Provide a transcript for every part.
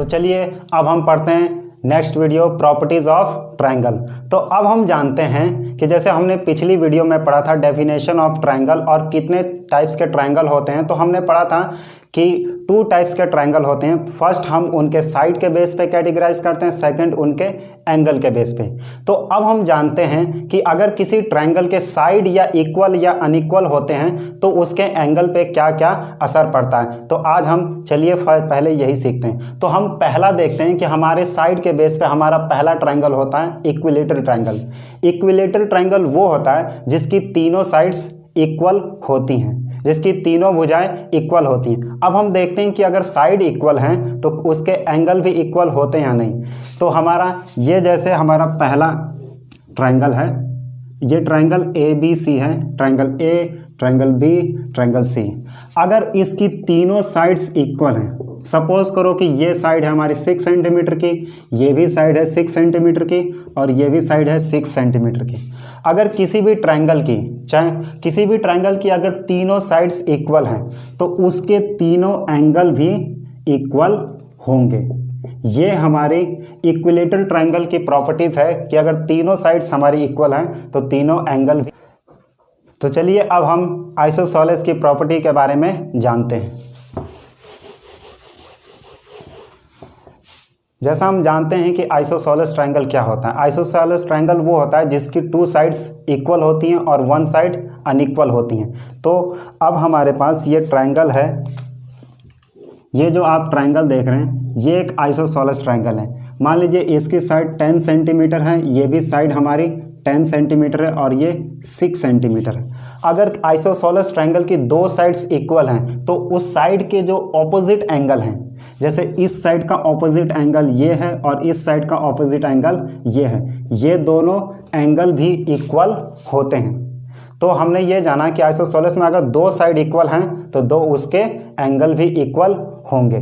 तो चलिए अब हम पढ़ते हैं next video properties of triangle. तो अब हम जानते हैं कि जैसे हमने पिछली वीडियो में पढ़ा था डेफिनेशन ऑफ ट्रायंगल और कितने टाइप्स के ट्रायंगल होते हैं। तो हमने पढ़ा था कि 2 टाइप्स के ट्रायंगल होते हैं। फर्स्ट हम उनके साइड के बेस पे कैटेगराइज करते हैं, सेकंड उनके एंगल के बेस पे। तो अब हम जानते हैं कि अगर किसी ट्रायंगल के साइड या इक्वल या अनइक्वल होते हैं तो उसके एंगल पे क्या क्या असर पड़ता है। तो आज हम चलिए पहले यही सीखते हैं। तो हम पहला देखते हैं कि हमारे साइड के बेस पे हमारा पहला ट्रायंगल होता है इक्विलेटरल ट्रायंगल। इक्विलेटरल ट्रायंगल वो होता है जिसकी तीनों साइड्स इक्वल होती हैं, जिसकी तीनों भुजाएं इक्वल होती हैं। अब हम देखते हैं कि अगर साइड इक्वल हैं तो उसके एंगल भी इक्वल होते हैं या नहीं। तो हमारा ये जैसे हमारा पहला ट्रायंगल है, ये ट्रायंगल ए बी सी है, triangle A, triangle B, triangle C. अगर इसकी तीनों साइड्स इक्वल हैं, सपोज करो कि ये साइड है हमारी 6 सेंटीमीटर की, ये भी साइड है 6 सेंटीमीटर की और ये भी साइड है 6 सेंटीमीटर की। अगर किसी भी ट्रायंगल की, चाहे किसी भी ट्रायंगल की अगर तीनों साइड्स इक्वल हैं तो उसके तीनों एंगल भी इक्वल होंगे। ये हमारी इक्विलेटरल ट्रायंगल की प्रॉपर्टीज़ है कि अगर तीनों साइड्स हमारी इक्वल हैं तो तीनों एंगल भी। तो चलिए अब हम आइसोसेलेस की प्रॉपर्टी के बारे में जानते हैं। जैसा हम जानते हैं कि आइसोसेलेस ट्रायंगल क्या होता है। आइसोसेलेस ट्रायंगल वो होता है जिसकी 2 साइड्स इक्वल होती हैं और 1 साइड अनइक्वल होती हैं। तो अब हमारे पास ये ट्रायंगल है, ये जो आप ट्रायंगल देख रहे हैं ये एक आइसोसेलेस ट्रायंगल है। मान लीजिए इसकी साइड 10 सेंटीमीटर है, ये भी साइड हमारी 10 सेंटीमीटर है और ये 6 सेंटीमीटर है। अगर आइसोसेलेस ट्रायंगल की 2 साइड्स इक्वल हैं तो उस साइड के जो ऑपोजिट एंगल हैं, जैसे इस साइड का ऑपोजिट एंगल ये है और इस साइड का ऑपोजिट एंगल ये है, ये दोनों एंगल भी इक्वल होते हैं। तो हमने ये जाना कि आइसोसेलेस में अगर 2 साइड इक्वल हैं तो 2 उसके एंगल भी इक्वल होंगे।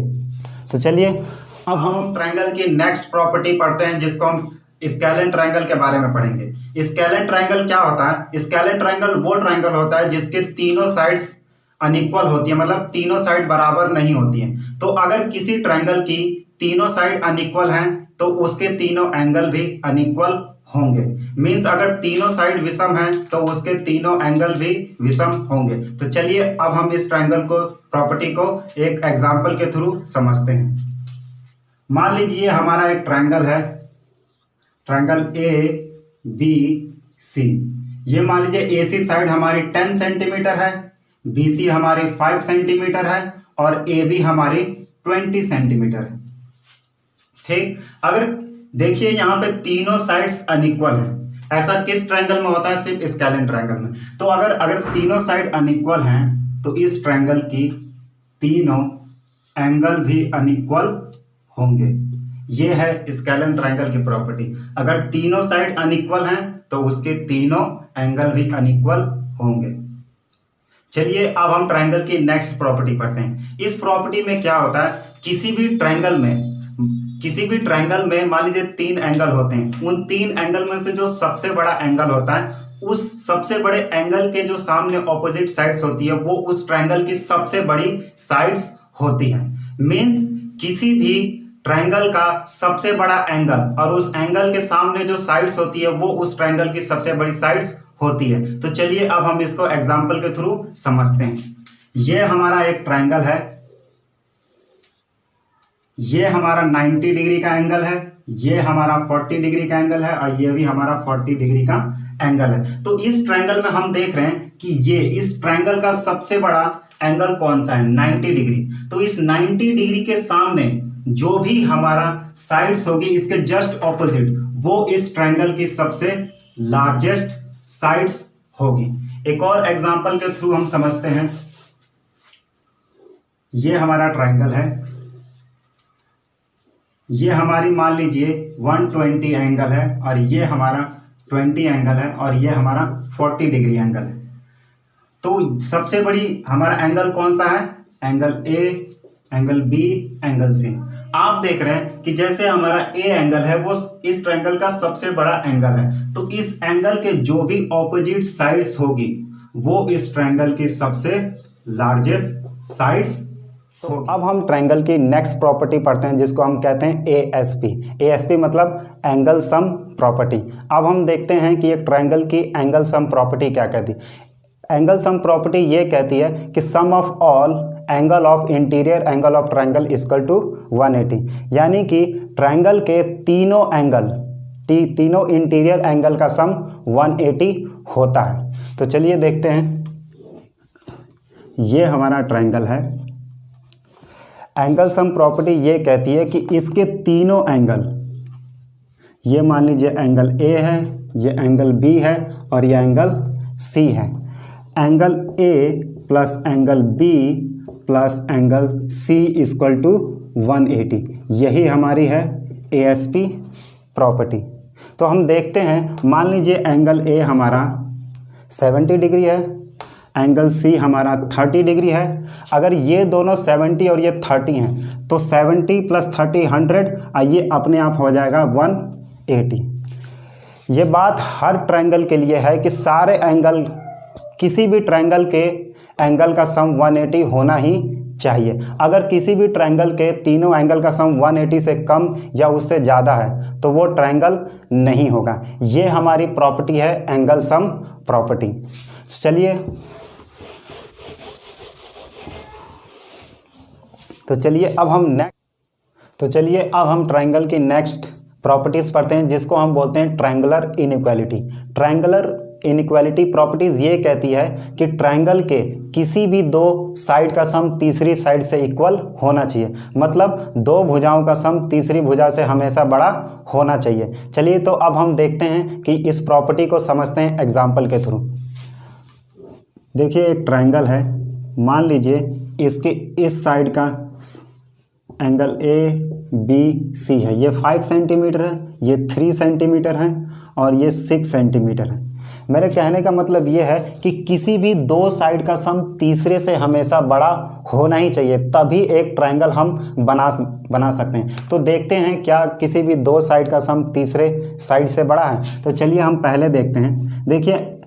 तो चलिए अब हम ट्रायंगल की नेक्स्ट प्रॉपर्टी पढ़ते हैं जिसको हम स्केलेन ट्रायंगल के बारे में पढ़ेंगे। स्केलेन ट्रायंगल क्या होता है? स्केलेन ट्रायंगल वो ट्रायंगल होता है जिसके तीनों साइड्स अनइक्वल होती है, मतलब तीनों साइड बराबर नहीं होती हैं। तो अगर किसी ट्रायंगल की तीनों साइड अनइक्वल हैं तो उसके तीनों एंगल भी अनइक्वल होंगे। मींस अगर तीनों साइड विषम हैं तो उसके तीनों एंगल भी विषम होंगे। तो चलिए अब हम इस ट्रायंगल को प्रॉपर्टी को एक एग्जांपल के थ्रू समझते हैं। मान लीजिए हमारा एक ट्रायंगल है, ट्रायंगल ए बी सी। ये मान लीजिए ए सी साइड हमारी 10 सेंटीमीटर है, बी सी हमारी 5 सेंटीमीटर है और ए बी हमारी 20 सेंटीमीटर है। ठीक, अगर देखिए यहाँ पे तीनों साइड्स अनइक्वल हैं। ऐसा किस ट्रायंगल में होता है? सिर्फ स्केलेन ट्रायंगल में। तो अगर तीनों साइड अनइक्वल हैं तो इस ट्रायंगल की तीनों एंगल भी अनइक्वल होंगे। ये है स्केलेन ट्रायंगल की प्रॉपर्टी। अगर तीनों साइड अनइक्वल हैं तो उसके तीनों एंगल भी अनइक्वल होंगे। चलिए अब हम ट्रायंगल की नेक्स्ट प्रॉपर्टी पढ़ते हैं। इस प्रॉपर्टी में क्या होता है? किसी भी ट्रायंगल में मान लीजिए 3 एंगल होते हैं। उन 3 एंगल में से जो सबसे बड़ा एंगल होता है, उस सबसे बड़े एंगल के जो सामने ऑपोजिट साइड्स होती है वो उस ट्रायंगल की सबसे बड़ी साइड्स होती हैं। मींस किसी भी ट्रायंगल का सबसे बड़ा एंगल और उस एंगल के सामने जो साइड्स होती है वो उस ट्रायंगल की सबसे बड़ी साइड्स होती है। तो चलिए अब हम इसको एग्जांपल के थ्रू समझते हैं। ये हमारा एक ट्रायंगल है, ये हमारा 90 डिग्री का एंगल है, ये हमारा 40 डिग्री का एंगल है और ये भी हमारा 40 डिग्री का एंगल है। तो इस ट्रायंगल में हम देख रहे हैं कि ये इस ट्रायंगल का सबसे बड़ा एंगल कौन सा है? 90 डिग्री। तो इस 90 डिग्री के सामने जो भी हमारा साइड्स होगी इसके जस्ट ऑपोजिट वो इस ट्रायंगल की सबसे लार्जेस्ट साइड्स होगी। एक और एग्जांपल के थ्रू हम समझते हैं। ये हमारा ट्रायंगल है, ये हमारी मान लीजिए 120 एंगल है और ये हमारा 20 एंगल है और ये हमारा 40 डिग्री एंगल है। तो सबसे बड़ी हमारा एंगल कौन सा है? Angle A, angle B, angle C. आप देख रहे हैं कि जैसे हमारा ए एंगल है वो इस ट्रायंगल का सबसे बड़ा एंगल है। तो इस एंगल के जो भी ऑपोजिट साइड्स होगी वो इस ट्रायंगल की सबसे लार्जेस्ट साइड्स तो अब हम ट्रायंगल की नेक्स्ट प्रॉपर्टी पढ़ते हैं जिसको हम कहते हैं एएसपी। एएसपी मतलब एंगल सम प्रॉपर्टी। अब हम देखते हैं कि एक ट्रायंगल की एंगल सम प्रॉपर्टी क्या कहती है। एंगल सम प्रॉपर्टी ये कहती है कि sum of all angle of interior angle of triangle equal to 180, यानी कि ट्रायंगल के तीनों एंगल तीनों इंटीरियर एंगल का सम 180 होता है। तो चलिए देखते हैं, ये हमारा ट्रायंगल है। एंगल सम प्रॉपर्टी ये कहती है कि इसके तीनों एंगल, ये मान लीजिए एंगल ए है, ये एंगल बी है और ये एंगल सी है। Angle A plus angle B plus angle C equal to 180, यही हमारी है एएसपी प्रॉपर्टी। तो हम देखते हैं, मान लीजिए एंगल ए हमारा 70 डिग्री है, एंगल सी हमारा 30 डिग्री है। अगर ये दोनों 70 और ये 30 हैं तो 70 प्लस 30 100, ये अपने आप हो जाएगा 180। ये बात हर ट्रायंगल के लिए है कि सारे एंगल, किसी भी ट्रायंगल के एंगल का सम 180 होना ही चाहिए। अगर किसी भी ट्रायंगल के तीनों एंगल का सम 180 से कम या उससे ज़्यादा है तो वो ट्रायंगल नहीं होगा। ये हमारी प्रॉपर्टी है एंगल सम प्रॉपर्टी। चलिए अब हम ट्रायंगल की नेक्स्ट प्रॉपर्टीज़ पढ़ते हैं जिसको हम बोलते हैं triangular inequality. Triangular inequality properties ये कहती है कि ट्रायंगल के किसी भी दो साइड का सम तीसरी साइड से इक्वल होना चाहिए। मतलब दो भुजाओं का सम तीसरी भुजा से हमेशा बड़ा होना चाहिए। चलिए तो अब हम देखते हैं कि इस प्रॉपर्टी को समझते हैं एग्जाम्पल के थ्रू। देखिए एक ट्रायंगल है, मान लीजिए इसके इस साइड का एंगल ए बी सी है, ये 5 सेंटीमीटर है, ये 3 सेंटीमीटर है और ये 6 सेंटीमीटर है। मेरे कहने का मतलब ये है कि किसी भी दो साइड का सम तीसरे से हमेशा बड़ा होना ही चाहिए, तभी एक ट्रायंगल हम बना सकते हैं। तो देखते हैं क्या किसी भी दो साइड का सम तीसरे साइड से बड़ा है। तो चलिए हम पहले देखते हैं। देखिए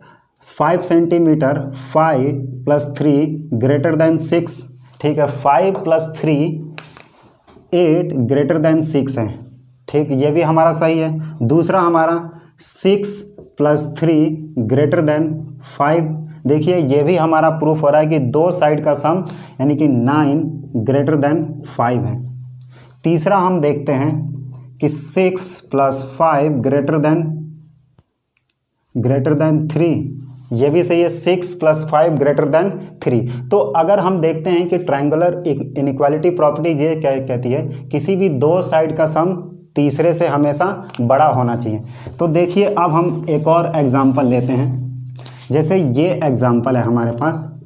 5 सेंटीमीटर, 5 प्लस 3 ग्रेटर देन 6, ठीक है। 5 प्लस 3 8 ग्रेटर देन 6 है, ठीक, ये भी हमारा सही है। दूसरा हमारा 6 प्लस 3 ग्रेटर देन 5, देखिए ये भी हमारा प्रूफ हो रहा है कि दो साइड का सम यानी कि 9 ग्रेटर देन 5 है। तीसरा हम देखते हैं कि 6 प्लस 5 ग्रेटर देन 3, ये भी सही है। 6 प्लस 5 ग्रेटर देन 3। तो अगर हम देखते हैं कि ट्रायंगुलर इनइक्वालिटी प्रॉपर्टी ये कहती है किसी भी दो साइड का सम तीसरे से हमेशा बड़ा होना चाहिए। तो देखिए अब हम एक और एग्जांपल लेते हैं। जैसे ये एग्जांपल है हमारे पास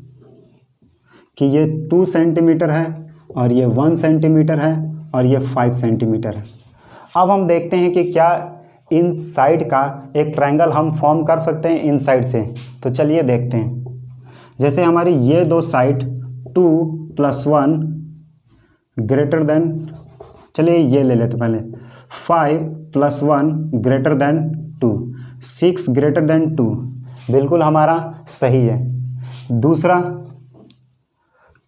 कि ये 2 सेंटीमीटर है और ये 1 सेंटीमीटर है और ये 5 सेंटीमीटर है। अब हम देखते हैं कि क्या इन साइड का एक ट्रायंगल हम फॉर्म कर सकते हैं इन साइड से। तो चलिए देखते हैं। जैसे हमारी ये दो साइड 2 + 1 ग्रेटर देन, चलिए ये ले लेते पहले, 5 + 1 ग्रेटर देन 2, 6 ग्रेटर देन 2, बिल्कुल हमारा सही है। दूसरा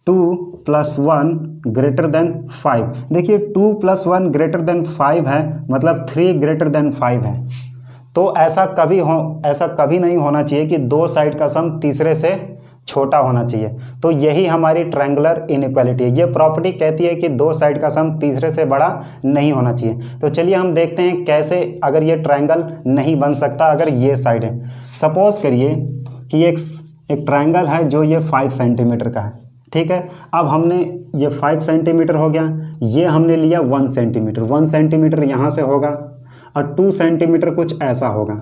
2 + 1 ग्रेटर देन 5, देखिए 2 + 1 ग्रेटर देन 5 है, मतलब 3 ग्रेटर देन 5 है। तो ऐसा कभी नहीं होना चाहिए कि दो साइड का सम तीसरे से छोटा होना चाहिए। तो यही हमारी ट्रायंगुलर इनइक्वालिटी है। ये प्रॉपर्टी कहती है कि दो साइड का सम तीसरे से बड़ा नहीं होना चाहिए। तो चलिए हम देखते हैं कैसे अगर ये ट्रायंगल नहीं बन सकता अगर ये साइड है। सपोज करिए कि एक ट्रायंगल है जो ये 5 सेंटीमीटर का है, ठीक है। अब हमने ये 5 सेंटीमीटर हो गया, ये हमने लिया 1 सेंटीमीटर, 1 सेंटीमीटर यहाँ से होगा और 2 सेंटीमीटर कुछ ऐसा होगा।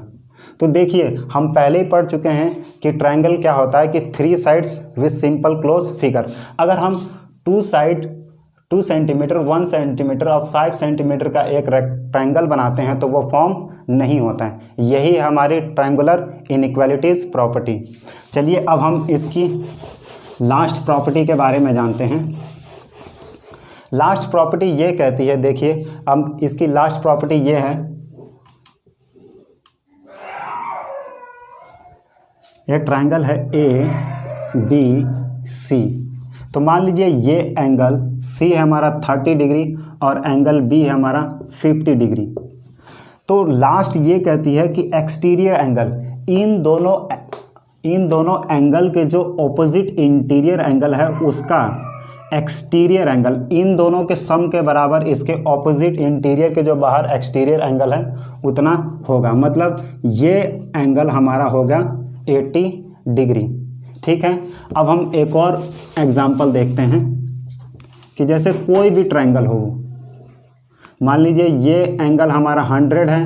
तो देखिए हम पहले ही पढ़ चुके हैं कि ट्रायंगल क्या होता है कि 3 sides with simple close figure. अगर हम 2 सेंटीमीटर, 1 सेंटीमीटर और 5 सेंटीमीटर का एक रेक्टेंगल बनाते हैं तो वो फॉर्म नहीं होता है। यही हमारी ट्रायंगुलर इनइक्वालिटीज़ प्रॉपर्टी। चलिए अब हम इसकी लास्ट प्रॉपर्टी के बारे में जानते हैं। लास्ट प्रॉपर्टी ये कहती है, देखिए अब इसकी लास्ट प्रॉपर्टी ये है, ये ट्रायंगल है ए बी सी। तो मान लीजिए ये एंगल सी है हमारा 30 डिग्री और एंगल बी है हमारा 50 डिग्री। तो लास्ट ये कहती है कि एक्सटीरियर एंगल, इन दोनों एंगल के जो ऑपोजिट इंटीरियर एंगल है उसका एक्सटीरियर एंगल इन दोनों के सम के बराबर इसके ऑपोजिट इंटीरियर के जो बाहर एक्सटीरियर एंगल है उतना होगा। मतलब ये एंगल हमारा होगा 80 डिग्री। ठीक है, अब हम एक और एग्जांपल देखते हैं कि जैसे कोई भी ट्रायंगल हो, मान लीजिए ये एंगल हमारा 100 है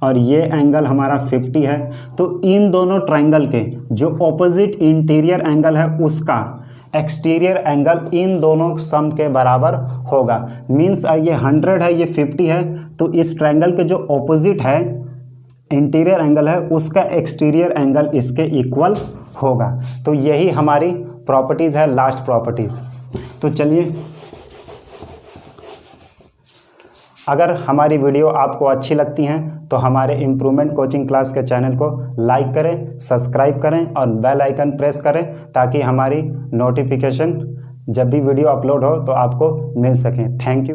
और ये एंगल हमारा 50 है, तो इन दोनों ट्रायंगल के जो ऑपोजिट इंटीरियर एंगल है उसका एक्सटीरियर एंगल इन दोनों सम के बराबर होगा। मीन्स ये 100 है ये 50 है, तो इस ट्रायंगल के जो ऑपोजिट है इंटीरियर एंगल है उसका एक्सटीरियर एंगल इसके इक्वल होगा। तो यही हमारी प्रॉपर्टीज़ है, लास्ट प्रॉपर्टीज़। तो चलिए, अगर हमारी वीडियो आपको अच्छी लगती हैं तो हमारे इम्प्रूवमेंट कोचिंग क्लास के चैनल को लाइक करें, सब्सक्राइब करें और बेल आइकन प्रेस करें ताकि हमारी नोटिफिकेशन जब भी वीडियो अपलोड हो तो आपको मिल सकें। Thank you.